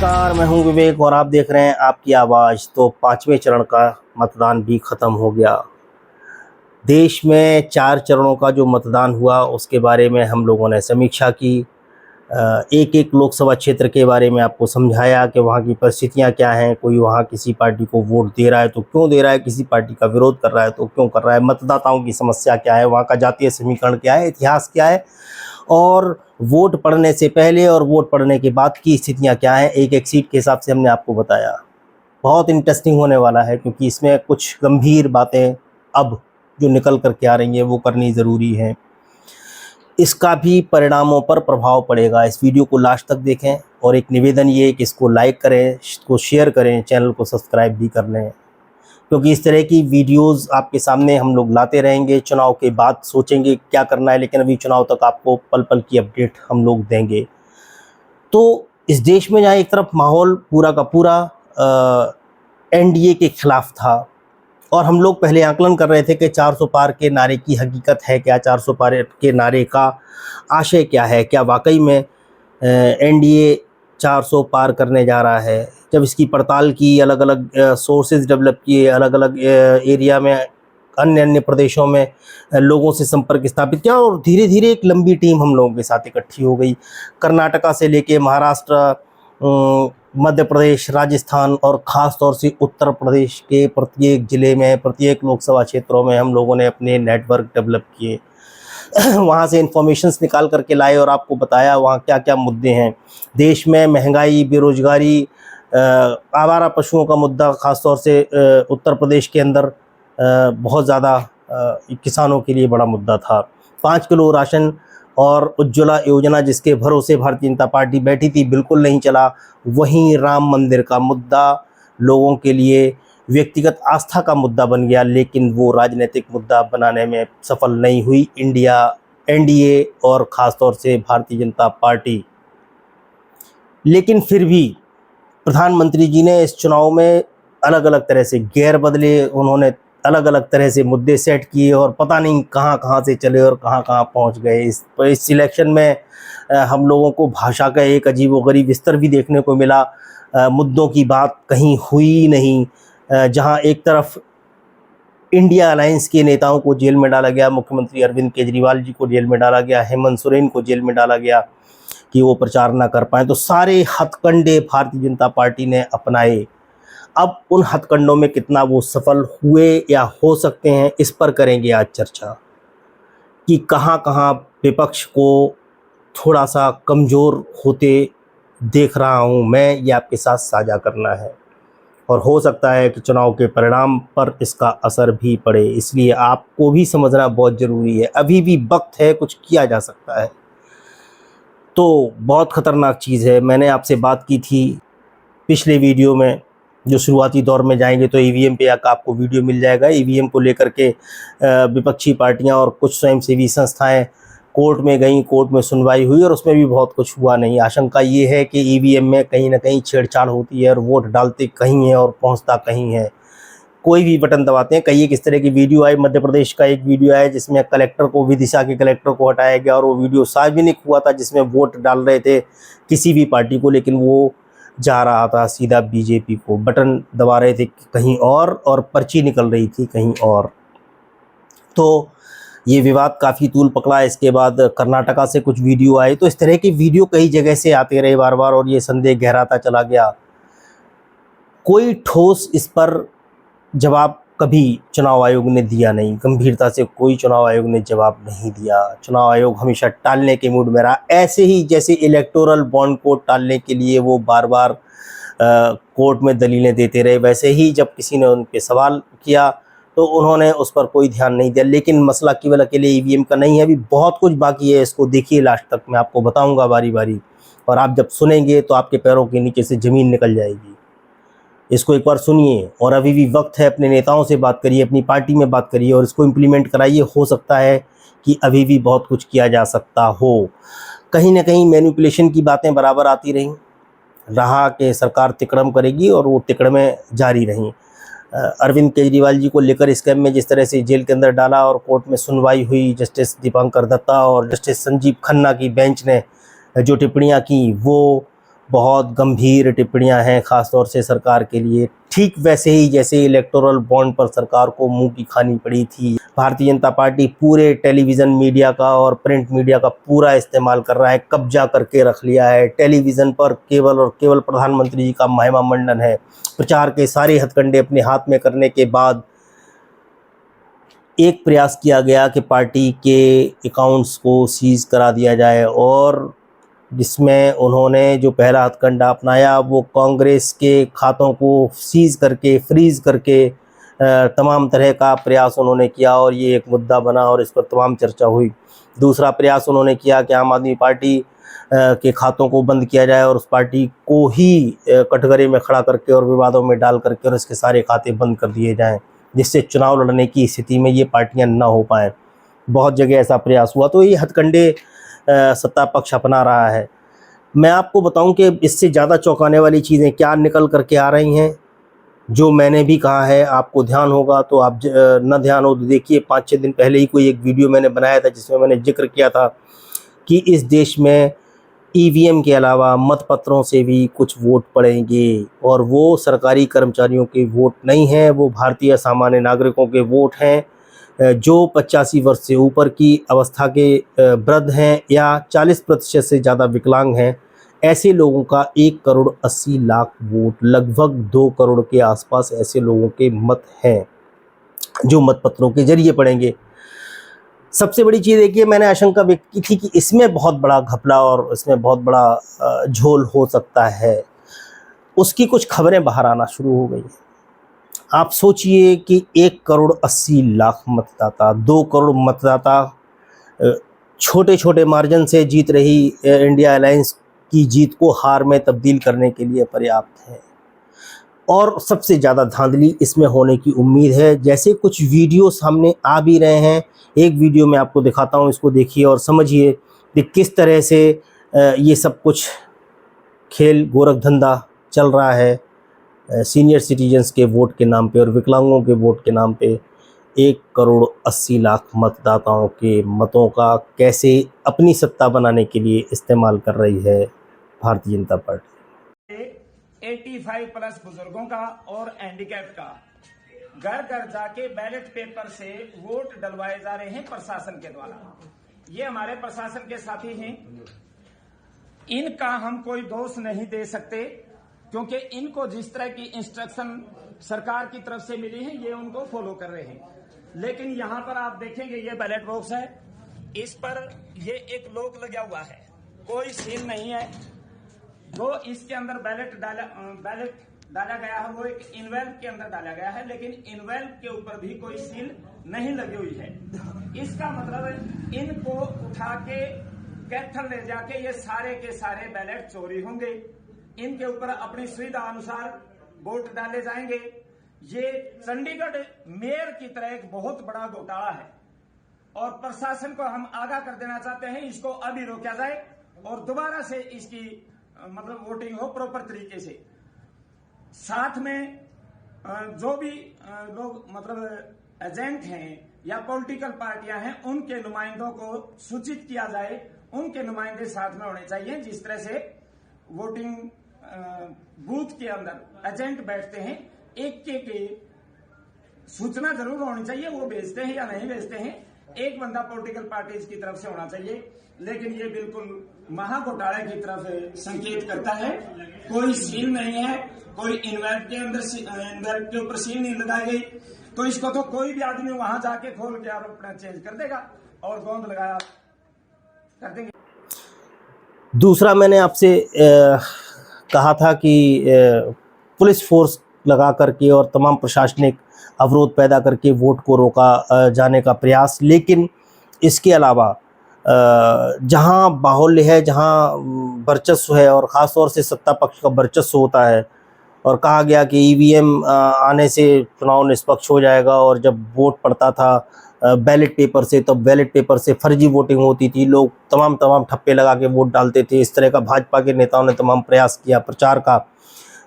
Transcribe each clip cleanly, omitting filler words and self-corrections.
नमस्कार, मैं हूं विवेक और आप देख रहे हैं आपकी आवाज़। तो पांचवें चरण का मतदान भी ख़त्म हो गया। देश में 4 चरणों का जो मतदान हुआ उसके बारे में हम लोगों ने समीक्षा की। एक-एक लोकसभा क्षेत्र के बारे में आपको समझाया कि वहाँ की परिस्थितियाँ क्या हैं, कोई वहाँ किसी पार्टी को वोट दे रहा है तो क्यों दे रहा है, किसी पार्टी का विरोध कर रहा है तो क्यों कर रहा है, मतदाताओं की समस्या क्या है, वहाँ का जातीय समीकरण क्या है, इतिहास क्या है और वोट पड़ने से पहले और वोट पड़ने के बाद की स्थितियाँ क्या हैं, एक-एक सीट के हिसाब से हमने आपको बताया। बहुत इंटरेस्टिंग होने वाला है क्योंकि इसमें कुछ गंभीर बातें अब जो निकल कर के आ रही हैं वो करनी ज़रूरी है। इसका भी परिणामों पर प्रभाव पड़ेगा। इस वीडियो को लास्ट तक देखें और एक निवेदन ये है कि इसको लाइक करें, इसको शेयर करें, चैनल को सब्सक्राइब भी कर लें, क्योंकि इस तरह की वीडियोस आपके सामने हम लोग लाते रहेंगे। चुनाव के बाद सोचेंगे क्या करना है, लेकिन अभी चुनाव तक आपको पल-पल की अपडेट हम लोग देंगे। तो इस देश में जहाँ एक तरफ माहौल पूरा का पूरा एनडीए के खिलाफ था और हम लोग पहले आकलन कर रहे थे कि 400 पार के नारे की हकीकत है क्या, 400 पार के नारे का आशय क्या है, क्या वाकई में एनडीए 400 पार करने जा रहा है। जब इसकी पड़ताल की, अलग अलग सोर्सेज डेवलप किए, अलग अलग एरिया में अन्य प्रदेशों में लोगों से संपर्क स्थापित किया और धीरे धीरे एक लंबी टीम हम लोगों के साथ इकट्ठी हो गई। कर्नाटका से लेके महाराष्ट्र, मध्य प्रदेश, राजस्थान और ख़ास तौर से उत्तर प्रदेश के प्रत्येक ज़िले में, प्रत्येक लोकसभा क्षेत्रों में हम लोगों ने अपने नेटवर्क डेवलप किए। वहाँ से इन्फॉर्मेशंस निकाल करके लाए और आपको बताया वहाँ क्या क्या मुद्दे हैं। देश में महंगाई, बेरोजगारी, आवारा पशुओं का मुद्दा ख़ास तौर से उत्तर प्रदेश के अंदर बहुत ज़्यादा किसानों के लिए बड़ा मुद्दा था। 5 किलो राशन और उज्ज्वला योजना जिसके भरोसे भारतीय जनता पार्टी बैठी थी, बिल्कुल नहीं चला। वहीं राम मंदिर का मुद्दा लोगों के लिए व्यक्तिगत आस्था का मुद्दा बन गया, लेकिन वो राजनीतिक मुद्दा बनाने में सफल नहीं हुई एनडीए और ख़ास तौर से भारतीय जनता पार्टी। लेकिन फिर भी प्रधानमंत्री जी ने इस चुनाव में अलग अलग तरह से गेयर बदले, उन्होंने अलग अलग तरह से मुद्दे सेट किए और पता नहीं कहाँ कहाँ से चले और कहाँ कहाँ पहुँच गए। इस सिलेक्शन में हम लोगों को भाषा का एक अजीबोगरीब स्तर भी देखने को मिला। मुद्दों की बात कहीं हुई नहीं। जहाँ एक तरफ इंडिया अलायंस के नेताओं को जेल में डाला गया, मुख्यमंत्री अरविंद केजरीवाल जी को जेल में डाला गया, हेमंत सोरेन को जेल में डाला गया कि वो प्रचार ना कर पाएँ, तो सारे हथकंडे भारतीय जनता पार्टी ने अपनाए। अब उन हथकंडों में कितना वो सफल हुए या हो सकते हैं, इस पर करेंगे आज चर्चा कि कहाँ कहाँ विपक्ष को थोड़ा सा कमज़ोर होते देख रहा हूँ मैं, ये आपके साथ साझा करना है और हो सकता है कि चुनाव के परिणाम पर इसका असर भी पड़े, इसलिए आपको भी समझना बहुत ज़रूरी है। अभी भी वक्त है, कुछ किया जा सकता है। तो बहुत ख़तरनाक चीज़ है। मैंने आपसे बात की थी पिछले वीडियो में, जो शुरुआती दौर में जाएंगे तो ईवीएम पे आपको वीडियो मिल जाएगा। ईवीएम को लेकर के विपक्षी पार्टियां और कुछ स्वयंसेवी संस्थाएं कोर्ट में गईं, कोर्ट में सुनवाई हुई और उसमें भी बहुत कुछ हुआ नहीं। आशंका ये है कि ईवीएम में कहीं ना कहीं छेड़छाड़ होती है और वोट डालते कहीं है और पहुंचता कहीं है। कोई भी बटन दबाते हैं। कई एक इस तरह की वीडियो आई, मध्य प्रदेश का एक वीडियो आया जिसमें कलेक्टर को, विदिशा के कलेक्टर को हटाया गया और वो वीडियो सार्वजनिक हुआ था जिसमें वोट डाल रहे थे किसी भी पार्टी को, लेकिन वो जा रहा था सीधा बीजेपी को। बटन दबा रहे थे कहीं और पर्ची निकल रही थी कहीं और। तो ये विवाद काफ़ी तूल पकड़ा। इसके बाद कर्नाटका से कुछ वीडियो आए, तो इस तरह के वीडियो कई जगह से आते रहे बार बार और ये संदेह गहराता चला गया। कोई ठोस इस पर जवाब कभी चुनाव आयोग ने दिया नहीं, गंभीरता से कोई चुनाव आयोग ने जवाब नहीं दिया। चुनाव आयोग हमेशा टालने के मूड में रहा, ऐसे ही जैसे इलेक्टोरल बॉन्ड को टालने के लिए वो बार बार कोर्ट में दलीलें देते रहे, वैसे ही जब किसी ने उन पे सवाल किया तो उन्होंने उस पर कोई ध्यान नहीं दिया। लेकिन मसला केवल अकेले ईवीएम का नहीं है, अभी बहुत कुछ बाकी है। इसको देखिए लास्ट तक, मैं आपको बताऊँगा बारी बारी, और आप जब सुनेंगे तो आपके पैरों के नीचे से ज़मीन निकल जाएगी। इसको एक बार सुनिए और अभी भी वक्त है, अपने नेताओं से बात करिए, अपनी पार्टी में बात करिए और इसको इम्प्लीमेंट कराइए। हो सकता है कि अभी भी बहुत कुछ किया जा सकता हो। कहीं ना कहीं मैनिपुलेशन की बातें बराबर आती रहा कि सरकार तिकड़म करेगी और वो तिकड़में जारी रहीं। अरविंद केजरीवाल जी को लेकर स्कैम में जिस तरह से जेल के अंदर डाला और कोर्ट में सुनवाई हुई, जस्टिस दीपांकर दत्ता और जस्टिस संजीव खन्ना की बेंच ने जो टिप्पणियाँ की वो बहुत गंभीर टिप्पणियां हैं ख़ासतौर से सरकार के लिए, ठीक वैसे ही जैसे इलेक्टोरल बॉन्ड पर सरकार को मुंह की खानी पड़ी थी। भारतीय जनता पार्टी पूरे टेलीविज़न मीडिया का और प्रिंट मीडिया का पूरा इस्तेमाल कर रहा है, कब्जा करके रख लिया है। टेलीविज़न पर केवल और केवल प्रधानमंत्री जी का महिमा मंडन है। प्रचार के सारे हथकंडे अपने हाथ में करने के बाद एक प्रयास किया गया कि पार्टी के अकाउंट्स को सीज़ करा दिया जाए, और जिसमें उन्होंने जो पहला हथकंडा अपनाया वो कांग्रेस के खातों को सीज़ करके, फ्रीज़ करके तमाम तरह का प्रयास उन्होंने किया, और ये एक मुद्दा बना और इस पर तमाम चर्चा हुई। दूसरा प्रयास उन्होंने किया कि आम आदमी पार्टी के खातों को बंद किया जाए और उस पार्टी को ही कटघरे में खड़ा करके और विवादों में डाल करके और इसके सारे खाते बंद कर दिए जाएं, जिससे चुनाव लड़ने की स्थिति में ये पार्टियां ना हो पाएँ। बहुत जगह ऐसा प्रयास हुआ, तो ये हथकंडे सत्ता पक्ष अपना रहा है। मैं आपको बताऊं कि इससे ज़्यादा चौंकाने वाली चीज़ें क्या निकल करके आ रही हैं, जो मैंने भी कहा है, आपको ध्यान होगा तो आप न ध्यान हो तो देखिए। 5-6 दिन पहले ही कोई एक वीडियो मैंने बनाया था जिसमें मैंने जिक्र किया था कि इस देश में ईवीएम के अलावा मतपत्रों से भी कुछ वोट पड़ेंगे, और वो सरकारी कर्मचारियों के वोट नहीं हैं, वो भारतीय सामान्य नागरिकों के वोट हैं जो 85 वर्ष से ऊपर की अवस्था के वृद्ध हैं या 40% से ज़्यादा विकलांग हैं। ऐसे लोगों का 1,80,00,000 वोट, लगभग 2 करोड़ के आसपास ऐसे लोगों के मत हैं जो मतपत्रों के जरिए पड़ेंगे। सबसे बड़ी चीज़ देखिए, मैंने आशंका व्यक्त की थी कि इसमें बहुत बड़ा घपला और इसमें बहुत बड़ा झोल हो सकता है। उसकी कुछ खबरें बाहर आना शुरू हो गई हैं। आप सोचिए कि 1,80,00,000 मतदाता, 2 करोड़ मतदाता छोटे छोटे मार्जिन से जीत रही इंडिया अलायंस की जीत को हार में तब्दील करने के लिए पर्याप्त है। और सबसे ज़्यादा धांधली इसमें होने की उम्मीद है। जैसे कुछ वीडियो सामने आ भी रहे हैं, एक वीडियो मैं आपको दिखाता हूं, इसको देखिए और समझिए कि किस तरह से ये सब कुछ खेल गोरख धंधा चल रहा है सीनियर सिटीजन्स के वोट के नाम पे और विकलांगों के वोट के नाम पे 1,80,00,000 मतदाताओं के मतों का कैसे अपनी सत्ता बनाने के लिए इस्तेमाल कर रही है भारतीय जनता पार्टी। 85+ बुजुर्गों का और हैंडीकैप का घर घर जाके बैलेट पेपर से वोट डलवाए जा रहे हैं प्रशासन के द्वारा। ये हमारे प्रशासन के साथी हैं, इनका हम कोई दोष नहीं दे सकते, क्योंकि इनको जिस तरह की इंस्ट्रक्शन सरकार की तरफ से मिली है ये उनको फॉलो कर रहे हैं। लेकिन यहां पर आप देखेंगे ये बैलेट बॉक्स है, इस पर ये एक लॉक लगा हुआ है, कोई सील नहीं है। जो इसके अंदर बैलेट डाला गया है वो एक इनवेल्व के अंदर डाला गया है, लेकिन इनवेल्व के ऊपर भी कोई सील नहीं लगी हुई है। इसका मतलब इनको उठा के कैथल ले जाके ये सारे के सारे बैलेट चोरी होंगे, इनके ऊपर अपनी सुविधा अनुसार वोट डाले जाएंगे। ये चंडीगढ़ मेयर की तरह एक बहुत बड़ा घोटाला है और प्रशासन को हम आगाह कर देना चाहते हैं, इसको अभी रोका जाए और दोबारा से इसकी मतलब वोटिंग हो प्रॉपर तरीके से। साथ में जो भी लोग मतलब एजेंट हैं या पॉलिटिकल पार्टियां हैं उनके नुमाइंदों को सूचित किया जाए, उनके नुमाइंदे साथ में होने चाहिए। जिस तरह से वोटिंग बूथ के अंदर एजेंट बैठते हैं, एक के सूचना जरूर होनी चाहिए, वो भेजते हैं या नहीं भेजते हैं, एक बंदा पॉलिटिकल पार्टीज की तरफ से होना चाहिए। लेकिन ये बिल्कुल महाघोटाले की तरफ संकेत करता है। कोई सील नहीं है, कोई इन्वेल्व के अंदर इन्वेल्व के ऊपर सील नहीं लगाई गई, तो इसको तो कोई भी आदमी वहां जाके खोल के और अपना चेंज कर देगा और गोंद लगाया कर देंगे। दूसरा, मैंने आपसे कहा था कि पुलिस फोर्स लगा करके और तमाम प्रशासनिक अवरोध पैदा करके वोट को रोका जाने का प्रयास, लेकिन इसके अलावा जहां बाहुल्य है, जहां वर्चस्व है और ख़ास तौर से सत्ता पक्ष का वर्चस्व होता है, और कहा गया कि ईवीएम आने से चुनाव निष्पक्ष हो जाएगा, और जब वोट पड़ता था बैलेट पेपर से, तब बैलेट पेपर से फर्जी वोटिंग होती थी, लोग तमाम ठप्पे लगा के वोट डालते थे। इस तरह का भाजपा के नेताओं ने तमाम प्रयास किया प्रचार का,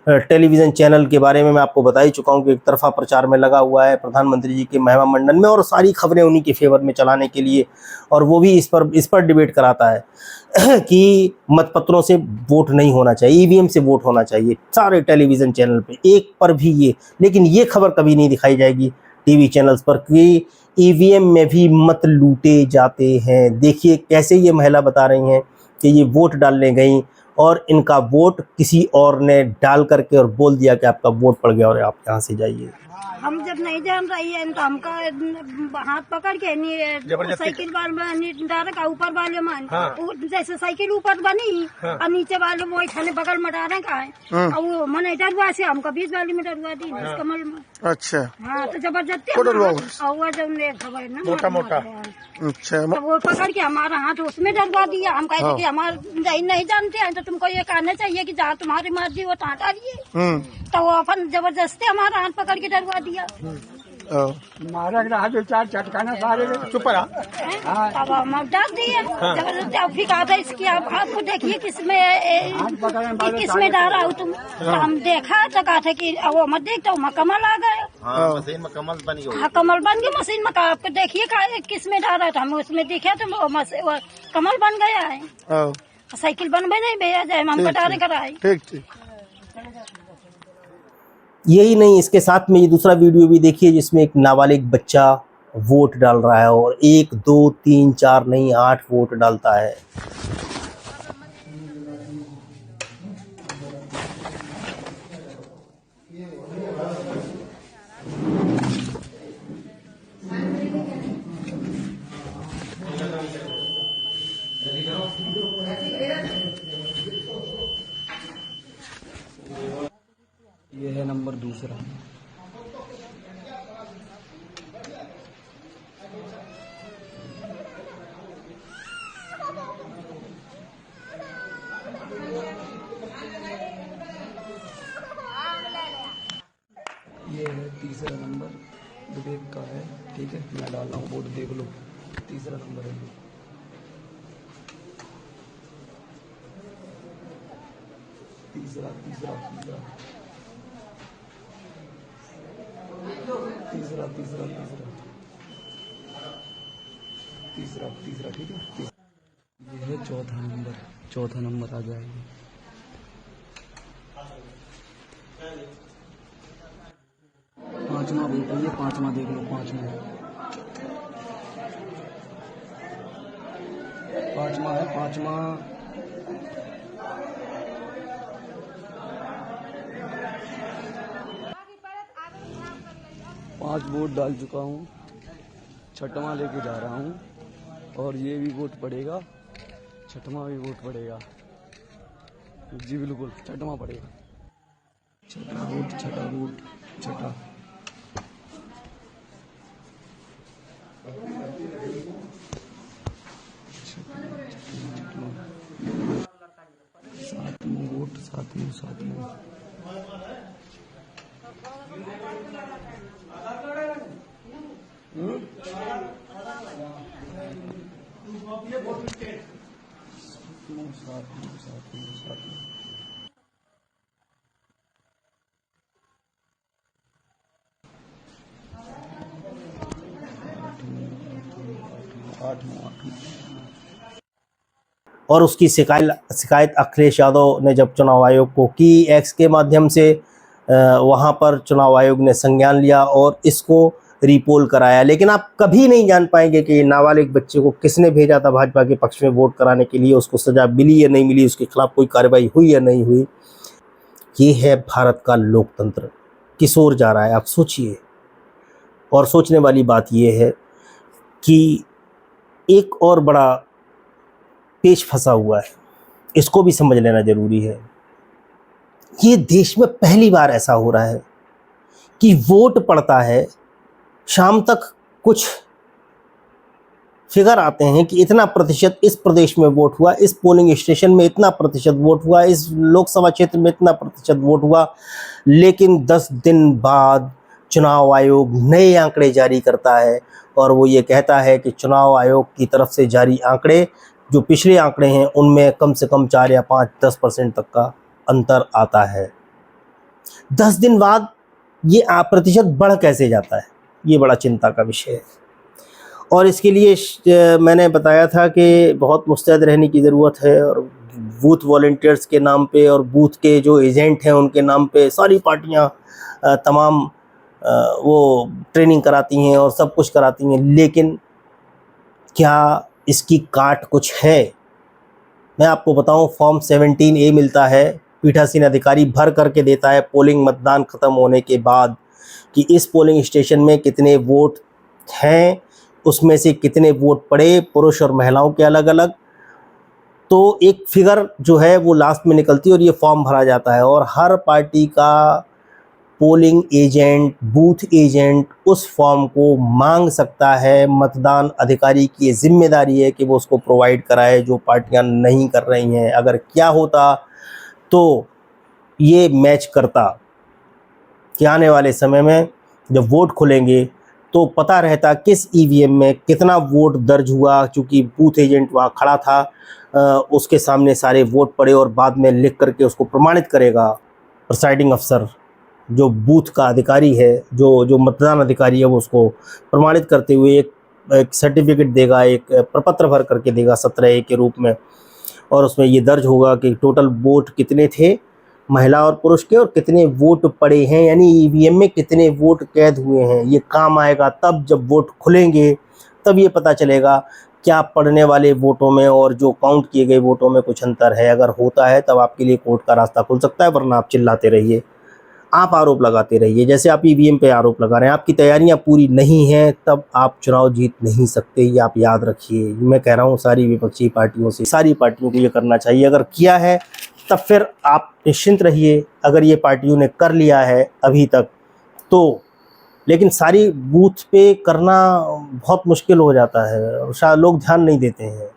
टेलीविज़न चैनल के बारे में मैं आपको बता ही चुका हूँ कि एक तरफा प्रचार में लगा हुआ है प्रधानमंत्री जी के महिमा मंडन में, और सारी खबरें उन्हीं के फेवर में चलाने के लिए, और वो भी इस पर डिबेट कराता है कि मतपत्रों से वोट नहीं होना चाहिए, ईवीएम से वोट होना चाहिए, सारे टेलीविज़न चैनल पे एक पर भी ये। लेकिन ये खबर कभी नहीं दिखाई जाएगी टीवी चैनल्स पर कि ईवीएम में भी मत लूटे जाते हैं। देखिए कैसे ये महिला बता रही हैं कि ये वोट डालने गई और इनका वोट किसी और ने डाल करके और बोल दिया कि आपका वोट पड़ गया और आप यहाँ से जाइए। हम जब नहीं जान रही है तो हमका हाथ पकड़ के साइकिल डायरेक्ट ऊपर वाले में जैसे साइकिल ऊपर बनी और नीचे वाले वो खाने बगल में डाले का है और वो मन डरवा से हमका बीच वाली में डरवा दी कमल में। अच्छा हाँ तो जबरदस्ती खबर ना मोटा मोटा अच्छा तो वो पकड़ के हमारा हाथ उसमें डरवा दिया। हम कहते कि हमारे नहीं जानते हैं तो तुमको ये कहना चाहिए कि जहाँ तुम्हारी मर्जी वो तहाँ डालिए। तो वो अपन जबरदस्ती हमारा हाथ पकड़ के डरवा दिया। मारा चार चटकाना सारे चुप रहा। अब हम डाल दिए जबरदस्ती। अब फिर कहा था इसकी आपको देखिए किसमें डाला हो तुम। तो हम देखा तो कहा था कि वो मत देखता हूँ कमल आ गया। मशीन में कमल बन गई। हाँ कमल बन गई मशीन में। कहा आपको देखिए किसमें डाला था। हम उसमें देखे तो वो कमल बन गया है। साइकिल बनवे नहीं भैया जाए हम कटारे कराए। ठीक यही नहीं, इसके साथ में ये दूसरा वीडियो भी देखिए जिसमें एक नाबालिग बच्चा वोट डाल रहा है और 1 2 3 4 नहीं 8 वोट डालता है। ये है नंबर दूसरा। ये है तीसरा नंबर विवेक का है। ठीक है मैं डाल रहा हूँ वोट देख लो। तीसरा नंबर है तीसरा तीसरा तीसरा तीसरा तीसरा तीसरा तीसरा तीसरा ठीक है। ये है चौथा नंबर आ जाएगा। पांचवा वोट है ये। पांचवा देख लो। पांचवा है। पांचवा 5 वोट डाल चुका हूँ। छठवां लेके जा रहा हूँ और ये भी वोट पड़ेगा। छठवां भी वोट पड़ेगा। जी बिल्कुल छठवां पड़ेगा। छठा वोट छठा। सातवां वोट सातवां और उसकी शिकायत अखिलेश यादव ने जब चुनाव आयोग को की एक्स के माध्यम से, वहाँ पर चुनाव आयोग ने संज्ञान लिया और इसको रिपोल कराया। लेकिन आप कभी नहीं जान पाएंगे कि नाबालिग बच्चे को किसने भेजा था भाजपा के पक्ष में वोट कराने के लिए, उसको सज़ा मिली या नहीं मिली, उसके खिलाफ कोई कार्रवाई हुई या नहीं हुई। ये है भारत का लोकतंत्र किस ओर जा रहा है आप सोचिए। और सोचने वाली बात यह है कि एक और बड़ा पेच फंसा हुआ है, इसको भी समझ लेना जरूरी है। ये देश में पहली बार ऐसा हो रहा है कि वोट पड़ता है, शाम तक कुछ फिगर आते हैं कि इतना प्रतिशत इस प्रदेश में वोट हुआ, इस पोलिंग स्टेशन में इतना प्रतिशत वोट हुआ, इस लोकसभा क्षेत्र में इतना प्रतिशत वोट हुआ। लेकिन 10 दिन बाद चुनाव आयोग नए आंकड़े जारी करता है और वो ये कहता है कि चुनाव आयोग की तरफ से जारी आंकड़े जो पिछले आंकड़े हैं उनमें कम से कम 4 या 5 10% तक का अंतर आता है। 10 दिन बाद ये प्रतिशत बढ़ कैसे जाता है, ये बड़ा चिंता का विषय है। और इसके लिए मैंने बताया था कि बहुत मुस्तैद रहने की ज़रूरत है, और बूथ वॉलंटियर्स के नाम पे और बूथ के जो एजेंट हैं उनके नाम पे सारी पार्टियां तमाम वो ट्रेनिंग कराती हैं और सब कुछ कराती हैं, लेकिन क्या इसकी काट कुछ है? मैं आपको बताऊं, फॉर्म 17A मिलता है, पीठासीन अधिकारी भर करके देता है पोलिंग मतदान ख़त्म होने के बाद कि इस पोलिंग स्टेशन में कितने वोट हैं, उसमें से कितने वोट पड़े, पुरुष और महिलाओं के अलग अलग। तो एक फिगर जो है वो लास्ट में निकलती है और ये फॉर्म भरा जाता है, और हर पार्टी का पोलिंग एजेंट, बूथ एजेंट उस फॉर्म को मांग सकता है। मतदान अधिकारी की ये जिम्मेदारी है कि वो उसको प्रोवाइड कराए, जो पार्टियां नहीं कर रही हैं। अगर क्या होता तो ये मैच करता कि आने वाले समय में जब वोट खुलेंगे तो पता रहता किस ईवीएम में कितना वोट दर्ज हुआ, क्योंकि बूथ एजेंट वहाँ खड़ा था, उसके सामने सारे वोट पड़े और बाद में लिख करके उसको प्रमाणित करेगा प्रिसाइडिंग अफसर, जो बूथ का अधिकारी है, जो मतदान अधिकारी है, वो उसको प्रमाणित करते हुए एक सर्टिफिकेट देगा, एक प्रपत्र भर करके देगा 17A के रूप में, और उसमें ये दर्ज होगा कि टोटल वोट कितने थे महिला और पुरुष के और कितने वोट पड़े हैं, यानी ईवीएम में कितने वोट कैद हुए हैं। ये काम आएगा तब जब वोट खुलेंगे, तब ये पता चलेगा क्या पड़ने वाले वोटों में और जो काउंट किए गए वोटों में कुछ अंतर है। अगर होता है तब आपके लिए कोर्ट का रास्ता खुल सकता है, वरना आप चिल्लाते रहिए, आप आरोप लगाते रहिए, जैसे आप ईवीएम पे आरोप लगा रहे हैं। आपकी तैयारियां पूरी नहीं हैं तब आप चुनाव जीत नहीं सकते, ये आप याद रखिए। मैं कह रहा हूँ सारी विपक्षी पार्टियों से, सारी पार्टियों को ये करना चाहिए। अगर किया है तब फिर आप निश्चिंत रहिए, अगर ये पार्टियों ने कर लिया है अभी तक तो, लेकिन सारी बूथ पे करना बहुत मुश्किल हो जाता है और शायद लोग ध्यान नहीं देते हैं।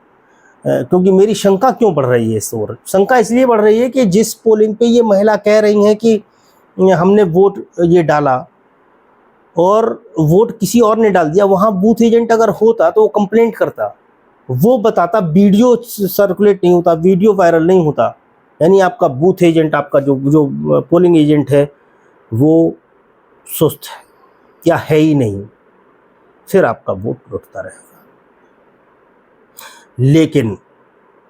क्योंकि मेरी शंका क्यों बढ़ रही है इस ओर? शंका इसलिए बढ़ रही है कि जिस पोलिंग पे ये महिला कह रही हैं कि हमने वोट ये डाला और वोट किसी और ने डाल दिया, वहाँ बूथ एजेंट अगर होता तो वो कंप्लेंट करता, वो बताता, वीडियो सर्कुलेट नहीं होता, वीडियो वायरल नहीं होता। यानी आपका बूथ एजेंट, आपका जो पोलिंग एजेंट है वो सुस्त है या है ही नहीं, फिर आपका वोट लुटता रहेगा। लेकिन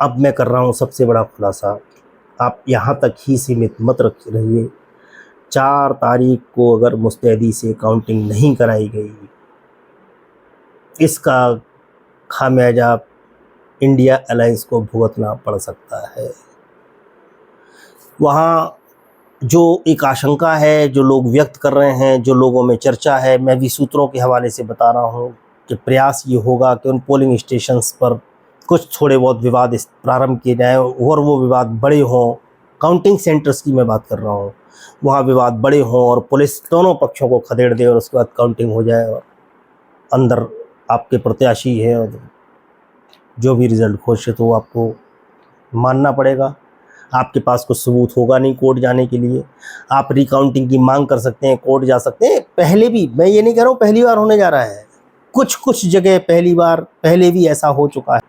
अब मैं कर रहा हूँ सबसे बड़ा खुलासा, आप यहाँ तक ही सीमित मत रहिए। 4 तारीख को अगर मुस्तैदी से काउंटिंग नहीं कराई गई, इसका खामियाजा इंडिया अलायंस को भुगतना पड़ सकता है। वहाँ जो एक आशंका है, जो लोग व्यक्त कर रहे हैं, जो लोगों में चर्चा है, मैं भी सूत्रों के हवाले से बता रहा हूँ कि प्रयास ये होगा कि उन पोलिंग स्टेशंस पर कुछ थोड़े बहुत विवाद प्रारंभ किए जाएँ और वो विवाद बड़े हों। काउंटिंग सेंटर्स की मैं बात कर रहा हूँ, वहाँ विवाद बड़े हों और पुलिस दोनों पक्षों को खदेड़ दे और उसके बाद काउंटिंग हो जाए और अंदर आपके प्रत्याशी है और जो भी रिज़ल्ट घोषित हो आपको मानना पड़ेगा। आपके पास कुछ सबूत होगा नहीं कोर्ट जाने के लिए। आप रिकाउंटिंग की मांग कर सकते हैं, कोर्ट जा सकते हैं। पहले भी, मैं ये नहीं कह रहा हूँ पहली बार होने जा रहा है, कुछ जगह पहले भी ऐसा हो चुका है।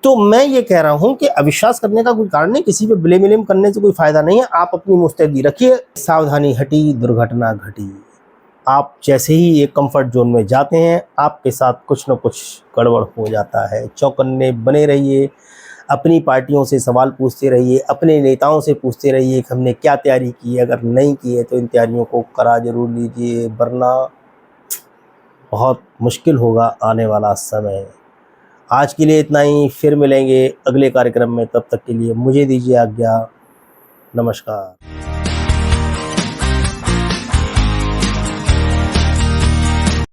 तो मैं ये कह रहा हूँ कि अविश्वास करने का कोई कारण नहीं, किसी पे ब्लेम करने से कोई फ़ायदा नहीं है। आप अपनी मुस्तैदी रखिए, सावधानी हटी दुर्घटना घटी। आप जैसे ही एक कंफर्ट जोन में जाते हैं आपके साथ कुछ न कुछ गड़बड़ हो जाता है। चौकन्ने बने रहिए, अपनी पार्टियों से सवाल पूछते रहिए, अपने नेताओं से पूछते रहिए कि हमने क्या तैयारी की है। अगर नहीं की है तो इन तैयारियों को करा जरूर लीजिए, वरना बहुत मुश्किल होगा आने वाला समय। आज के लिए इतना ही, फिर मिलेंगे अगले कार्यक्रम में। तब तक के लिए मुझे दीजिए आज्ञा। नमस्कार।